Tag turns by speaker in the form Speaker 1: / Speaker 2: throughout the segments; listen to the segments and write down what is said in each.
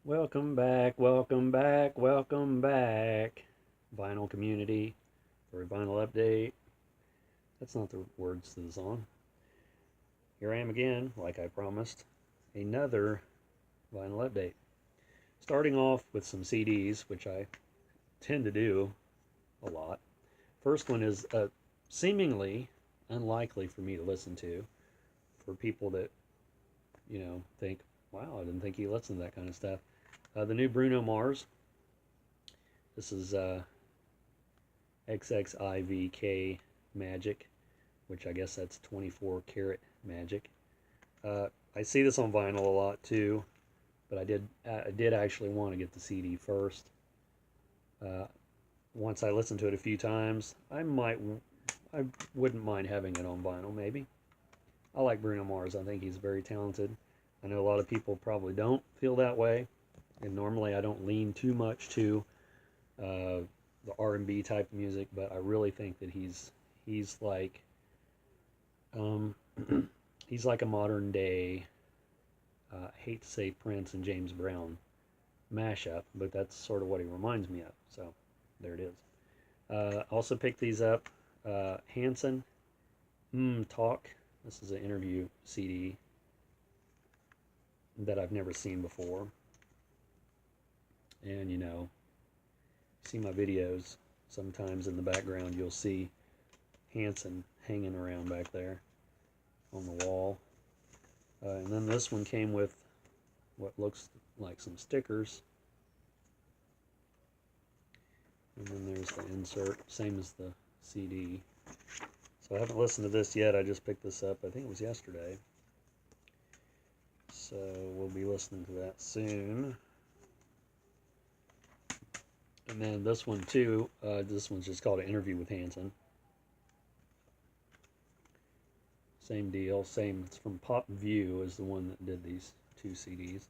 Speaker 1: Welcome back, welcome back, welcome back, vinyl community, for a vinyl update. That's not the words to the song. Here I am again, like I promised, another vinyl update. Starting off with some CDs, which I tend to do a lot. First one is seemingly unlikely for me to listen to, for people that, think, wow, I didn't think he listened to that kind of stuff. The new Bruno Mars. This is XXIVK Magic, which I guess that's 24 karat magic. I see this on vinyl a lot too, but I did actually want to get the CD first. Uh, Once I listen to it a few times, I wouldn't mind having it on vinyl maybe. I like Bruno Mars. I think he's very talented. I know a lot of people probably don't feel that way, and normally I don't lean too much to the R&B type of music, but I really think that he's like um, he's like a modern day. I hate to say Prince and James Brown mashup, but that's sort of what he reminds me of. So there it is. Also picked these up. Hanson, Talk. This is an interview CD that I've never seen before. And see my videos, sometimes in the background you'll see Hanson hanging around back there on the wall. And then this one came with what looks like some stickers. And then there's the insert, same as the CD. So I haven't listened to this yet. I just picked this up, I think it was yesterday. So we'll be listening to that soon. And then this one too, this one's just called An Interview with Hanson. Same deal, same. It's from Pop View, is the one that did these two CDs.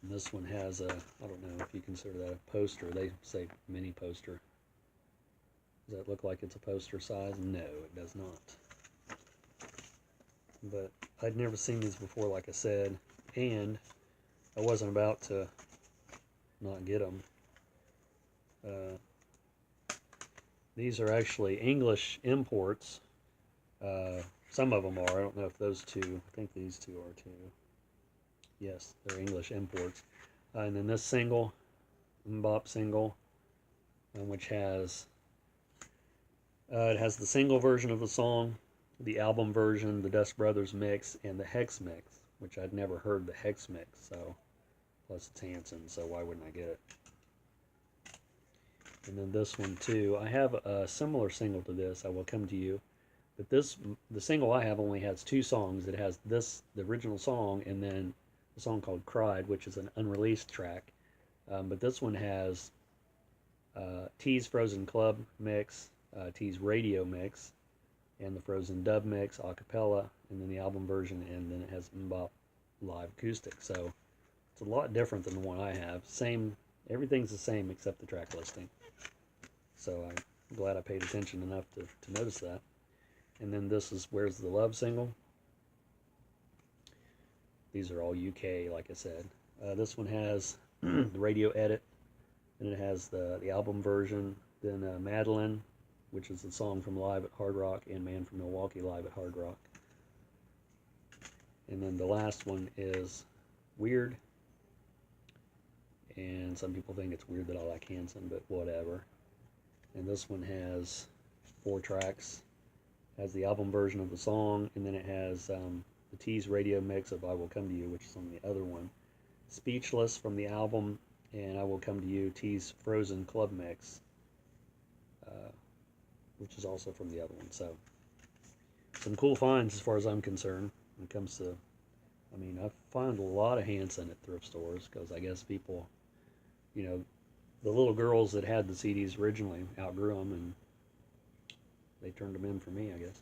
Speaker 1: And this one has a, I don't know if you consider that a poster. They say mini poster. Does that look like it's a poster size? No, it does not. But I'd never seen these before, like I said, and I wasn't about to not get them. These are actually English imports. Some of them are. I don't know if those two. I think these two are too. Yes, they're English imports. And then this single, Mbop single, which has it has the single version of the song, the album version, the Dust Brothers mix, and the Hex mix, which I'd never heard the Hex mix. So plus it's Hanson, so why wouldn't I get it? And then this one too. I have a similar single to this, I Will Come to You. But the single I have only has two songs. It has this, the original song, and then a song called Cried, which is an unreleased track. But this one has T's Frozen Club mix, T's radio mix, and the Frozen dub mix, a cappella, and then the album version, and then it has Mbop live acoustic. So it's a lot different than the one I have. Same, everything's the same except the track listing. So I'm glad I paid attention enough to notice that. And then this is Where's the Love single. These are all UK, like I said. This one has the radio edit, and it has the album version. Then Madeline, which is the song from Live at Hard Rock, and Man from Milwaukee Live at Hard Rock. And then the last one is Weird. And some people think it's weird that I like Hanson, but whatever. And this one has 4 tracks. Has the album version of the song, and then it has the T's radio mix of I Will Come to You, which is on the other one. Speechless from the album, and I Will Come to You, T's Frozen Club mix, which is also from the other one. So some cool finds as far as I'm concerned when it comes to, I mean, I find a lot of Hanson at thrift stores because I guess people, the little girls that had the CDs originally outgrew them and they turned them in for me, I guess.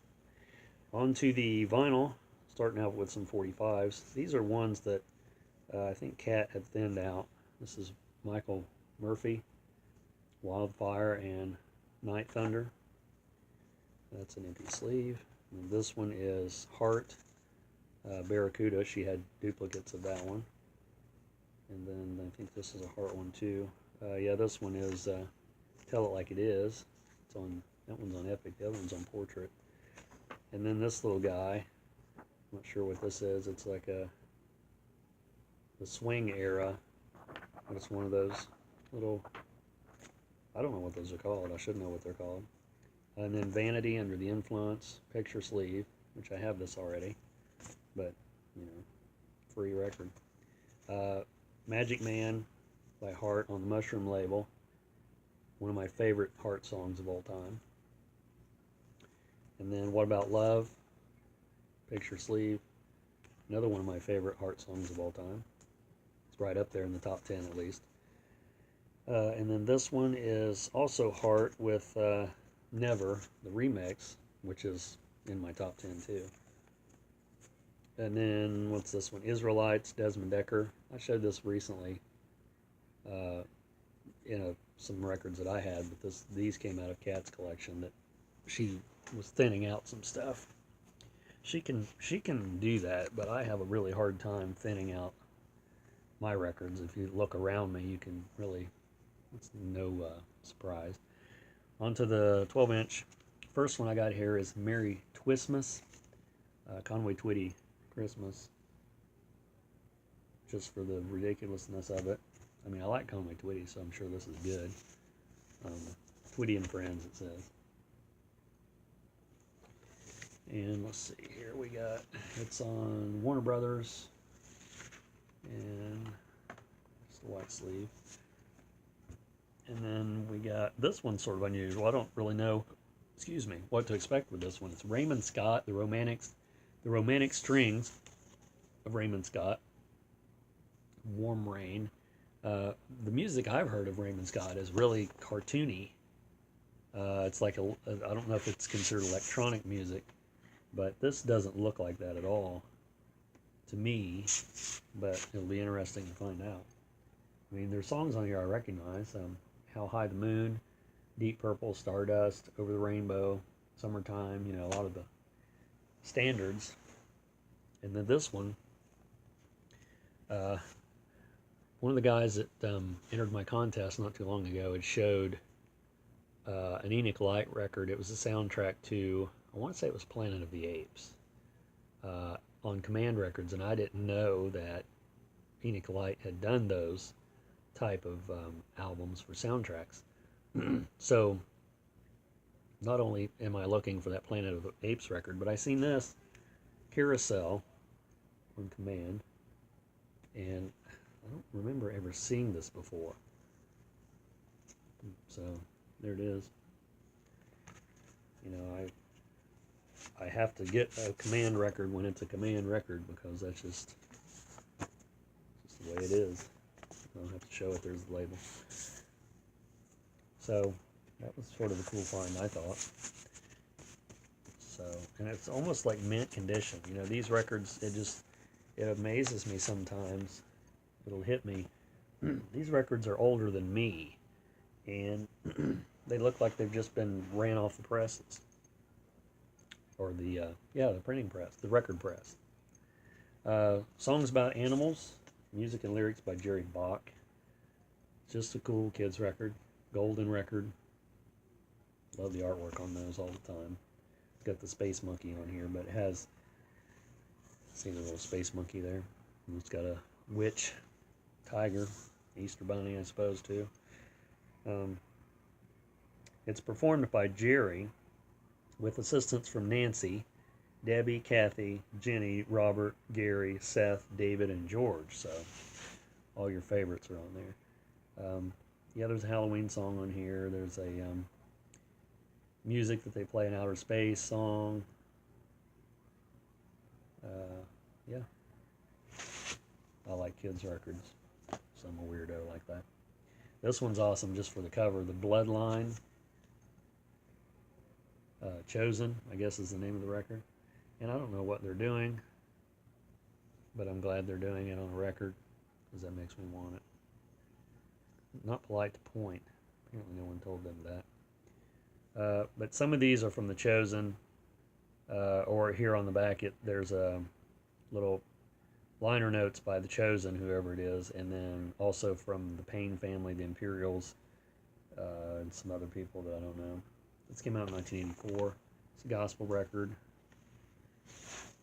Speaker 1: On to the vinyl, starting out with some 45s. These are ones that I think Kat had thinned out. This is Michael Murphy, Wildfire, and Night Thunder. That's an empty sleeve. And this one is Heart, Barracuda. She had duplicates of that one. And then I think this is a heart one too. Yeah, this one is Tell It Like It Is. It's on, that one's on Epic, the other one's on Portrait. And then this little guy, I'm not sure what this is. It's like the swing era. It's one of those little, I don't know what those are called. I should know what they're called. And then Vanity, Under the Influence, Picture Sleeve, which I have this already, but, you know, free record. Magic Man by Heart on the Mushroom label. One of my favorite Heart songs of all time. And then What About Love? Picture Sleeve. Another one of my favorite Heart songs of all time. It's right up there in the top 10 at least. And then this one is also Heart with Never, the remix, which is in my top 10 too. And then what's this one? Israelites, Desmond Decker. I showed this recently in some records that I had, but these came out of Kat's collection that she was thinning out some stuff. She can do that, but I have a really hard time thinning out my records. If you look around me, you can really, it's no surprise. Onto the 12-inch. First one I got here is Merry Twistmas, Conway Twitty Christmas, just for the ridiculousness of it. I mean, I like Conway Twitty, so I'm sure this is good. Twitty and Friends, it says. And let's see here, we got, it's on Warner Brothers, and it's the white sleeve. And then we got, this one's sort of unusual. I don't really know, excuse me, what to expect with this one. It's Raymond Scott, the romantic strings of Raymond Scott. Warm Rain. The music I've heard of Raymond Scott is really cartoony. It's like I don't know if it's considered electronic music, but this doesn't look like that at all to me, but it'll be interesting to find out. I mean, there's songs on here I recognize. How High the Moon, Deep Purple, Stardust, Over the Rainbow, Summertime, you know, a lot of the standards. And then this one, one of the guys that entered my contest not too long ago had showed an Enoch Light record. It was a soundtrack to, I want to say it was Planet of the Apes, on Command Records, and I didn't know that Enoch Light had done those type of albums for soundtracks. So not only am I looking for that Planet of the Apes record, but I seen this Carousel on Command, and I don't remember ever seeing this before. So there it is. You know, I have to get a Command record when it's a Command record, because that's just the way it is. I don't have to show it, there's the label. So that was sort of a cool find, I thought. So, and it's almost like mint condition. You know, these records, it amazes me sometimes. It'll hit me. These records are older than me, and they look like they've just been ran off the presses, or the printing press, the record press. Songs about animals, music and lyrics by Jerry Bach. Just a cool kids record, golden record. Love the artwork on those all the time. Got the space monkey on here, but it has, see the little space monkey there. And it's got a witch, tiger, Easter bunny, I suppose, too. It's performed by Jerry with assistance from Nancy, Debbie, Kathy, Jenny, Robert, Gary, Seth, David, and George. So all your favorites are on there. Yeah, there's a Halloween song on here. There's a music that they play in outer space song. Yeah, I like kids records, so I'm a weirdo like that. This one's awesome just for the cover. The Bloodline, Chosen, I guess is the name of the record. And I don't know what they're doing, but I'm glad they're doing it on a record, because that makes me want it. Not polite to point. Apparently no one told them that. But some of these are from The Chosen, or here on the back there's a little liner notes by The Chosen, whoever it is, and then also from the Payne family, the Imperials, and some other people that I don't know. This came out in 1984. It's a gospel record.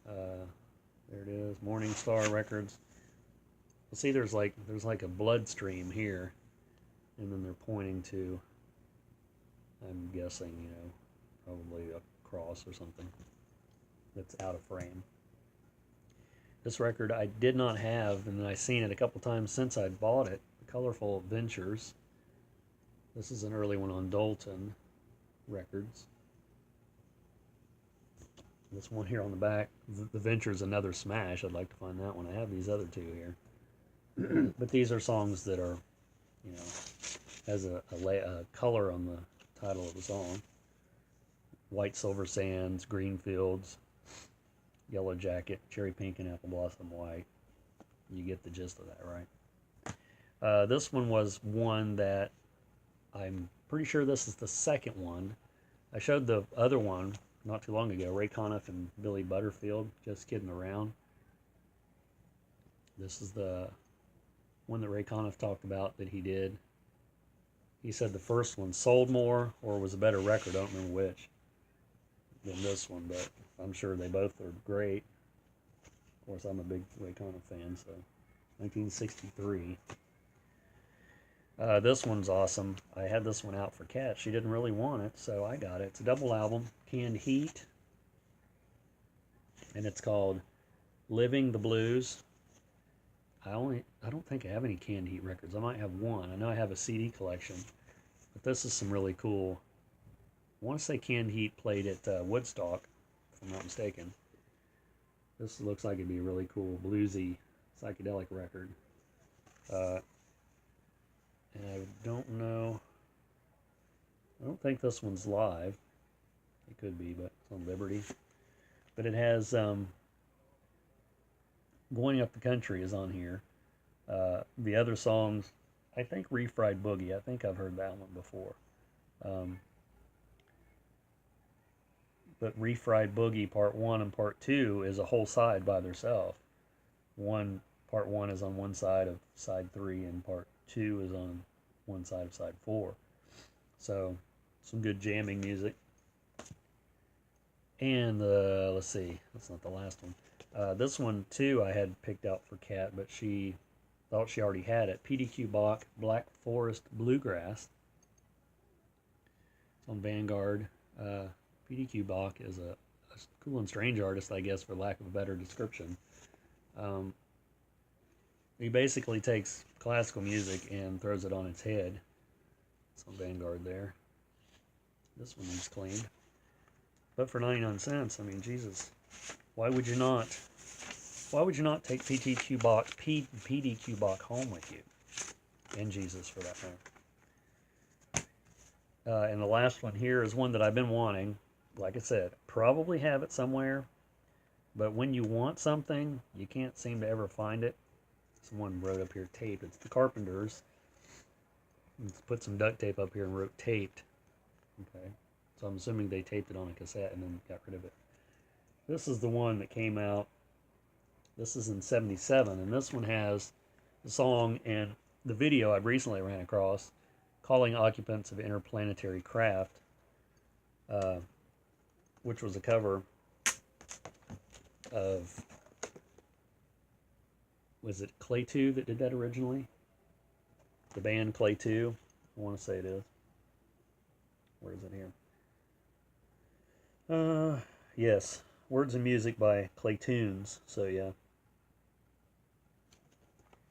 Speaker 1: There it is, Morning Star Records. Well, see, there's like a bloodstream here, and then they're pointing to, I'm guessing, you know, probably a cross or something that's out of frame. This record I did not have, and I've seen it a couple times since I bought it. Colorful Adventures. This is an early one on Dalton Records. This one here on the back, The Venture's another smash. I'd like to find that one. I have these other two here. But these are songs that are, you know, has a color on the title of the song. White Silver Sands, Green Fields, Yellow Jacket, Cherry Pink, and Apple Blossom White. You get the gist of that, right? This one was one that I'm pretty sure this is the second one. I showed the other one not too long ago, Ray Conniff and Billy Butterfield, Just Kidding Around. This is the one that Ray Conniff talked about that he did. He said the first one sold more or was a better record, I don't remember which, than this one, but I'm sure they both are great. Of course, I'm a big Ray Conniff fan, so 1963. This one's awesome. I had this one out for Kat. She didn't really want it, so I got it. It's a double album, Canned Heat, and it's called Living the Blues. I don't think I have any Canned Heat records. I might have one. I know I have a CD collection, but this is some really cool. I want to say Canned Heat played at Woodstock, if I'm not mistaken. This looks like it'd be a really cool bluesy psychedelic record. And I don't know. I don't think this one's live. It could be, but it's on Liberty. But it has Going Up the Country is on here. The other songs, I think Refried Boogie. I think I've heard that one before. But Refried Boogie Part 1 and Part 2 is a whole side by themselves. Part 1 is on one side of side 3, and Part 2 is on one side of side 4. So, some good jamming music. And, let's see, that's not the last one. This one, too, I had picked out for Kat, but she thought she already had it. PDQ Bach, Black Forest Bluegrass. It's on Vanguard. PDQ Bach is a cool and strange artist, I guess, for lack of a better description. He basically takes classical music and throws it on its head. It's on Vanguard there. This one needs cleaned. But for 99 cents, I mean, Jesus, why would you not take PDQ Bach home with you? And Jesus, for that matter. And the last one here is one that I've been wanting. Like I said, probably have it somewhere. But when you want something, you can't seem to ever find it. Someone wrote up here, tape. It's the Carpenters. Let's put some duct tape up here and wrote taped. Okay. So I'm assuming they taped it on a cassette and then got rid of it. This is the one that came out. This is in 77, and this one has the song and the video I recently ran across, Calling Occupants of Interplanetary Craft, which was a cover of, was it Clay 2 that did that originally? The band Clay 2, I want to say it is. Where is it here? Yes, Words and Music by Clay Tunes, so yeah.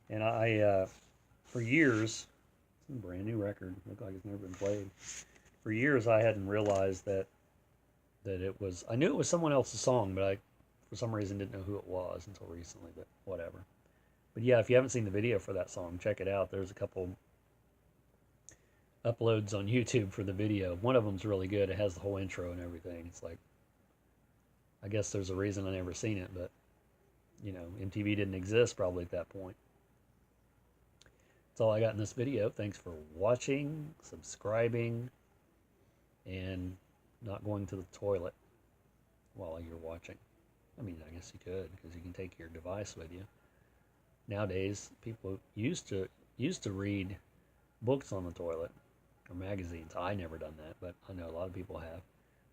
Speaker 1: And I for years, it's a brand new record, looked like it's never been played. For years I hadn't realized that it was, I knew it was someone else's song, but I, for some reason, didn't know who it was until recently, but whatever. But yeah, if you haven't seen the video for that song, check it out. There's a couple uploads on YouTube for the video. One of them's really good. It has the whole intro and everything. It's like, I guess there's a reason I never seen it, but, you know, MTV didn't exist probably at that point. That's all I got in this video. Thanks for watching, subscribing, and not going to the toilet while you're watching. I mean, I guess you could, because you can take your device with you. Nowadays, people used to read books on the toilet or magazines. I never done that, but I know a lot of people have.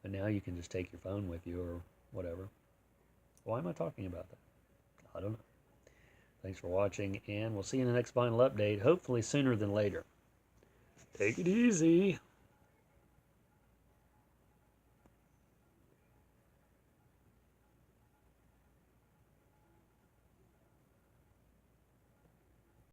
Speaker 1: But now you can just take your phone with you or whatever. Why am I talking about that? I don't know. Thanks for watching, and we'll see you in the next vinyl update, hopefully sooner than later. Take it easy.